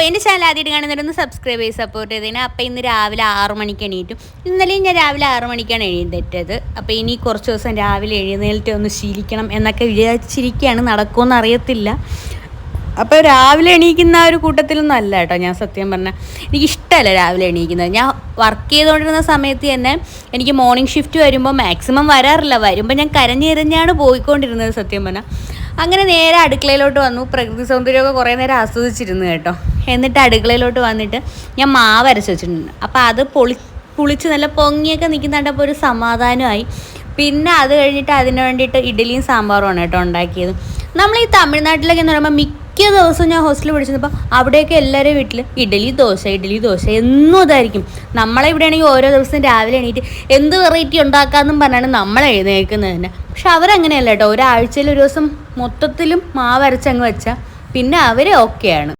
എൻ്റെ ചാനൽ ആദ്യമായിട്ട് കാണുന്നവരൊന്ന് സബ്സ്ക്രൈബ് ചെയ്ത് സപ്പോർട്ട് ചെയ്തതിന്. അപ്പോൾ ഇന്ന് രാവിലെ 6 മണിക്ക് എണീറ്റു. ഇന്നലെയും ഞാൻ രാവിലെ 6 മണിക്കാണ് എഴുന്നേറ്റത്. അപ്പോൾ ഇനി കുറച്ച് ദിവസം രാവിലെ എഴുന്നേറ്റ് ഒന്ന് ശീലിക്കണം എന്നൊക്കെ വിചാരിച്ചിരിക്കുകയാണ്. നടക്കുമെന്ന് അറിയത്തില്ല. അപ്പോൾ രാവിലെ എണീക്കുന്ന ഒരു കൂട്ടത്തിലൊന്നും അല്ല കേട്ടോ ഞാൻ സത്യം പറഞ്ഞാൽ. എനിക്കിഷ്ടമല്ല രാവിലെ എണീക്കുന്നത്. ഞാൻ വർക്ക് ചെയ്തുകൊണ്ടിരുന്ന സമയത്ത് തന്നെ എനിക്ക് മോർണിംഗ് ഷിഫ്റ്റ് വരുമ്പോൾ മാക്സിമം വരാറില്ല. വരുമ്പോൾ ഞാൻ കരഞ്ഞിരഞ്ഞാണ് പോയിക്കൊണ്ടിരുന്നത് സത്യം പറഞ്ഞാൽ. അങ്ങനെ നേരെ അടുക്കളയിലോട്ട് വന്നു. പ്രകൃതി സൗന്ദര്യമൊക്കെ കുറേ നേരം ആസ്വദിച്ചിരുന്നു കേട്ടോ. എന്നിട്ട് അടുക്കളയിലോട്ട് വന്നിട്ട് ഞാൻ മാവ് അരച്ച് വെച്ചിട്ടുണ്ട്. അപ്പോൾ അത് പുളിച്ച് നല്ല പൊങ്ങിയൊക്കെ നിൽക്കുന്നുണ്ടപ്പോൾ ഒരു സമാധാനമായി. പിന്നെ അത് കഴിഞ്ഞിട്ട് അതിന് വേണ്ടിയിട്ട് ഇഡ്ഡലിയും സാമ്പാറുമാണ് കേട്ടോ ഉണ്ടാക്കിയത്. നമ്മൾ ഈ തമിഴ്നാട്ടിലൊക്കെ എന്ന് പറയുമ്പോൾ മിക്ക ദിവസവും ഞാൻ ഹോസ്റ്റലിൽ പഠിച്ചപ്പോൾ അവിടെയൊക്കെ എല്ലാവരുടെയും വീട്ടിൽ ഇഡ്ഡലി ദോശ എന്നും ഇതായിരിക്കും. നമ്മളെ ഇവിടെയാണെങ്കിൽ ഓരോ ദിവസം രാവിലെ എണീറ്റ് എന്ത് വെറൈറ്റി ഉണ്ടാക്കാമെന്നും പറഞ്ഞാണ് നമ്മൾ എഴുന്നേൽക്കുന്നത് തന്നെ. പക്ഷെ അവരങ്ങനെയല്ല കേട്ടോ. ഒരാഴ്ചയിൽ ഒരു ദിവസം മൊത്തത്തിലും മാവ് അരച്ചങ്ങ് വെച്ചാൽ പിന്നെ അവർ ഓക്കെയാണ്.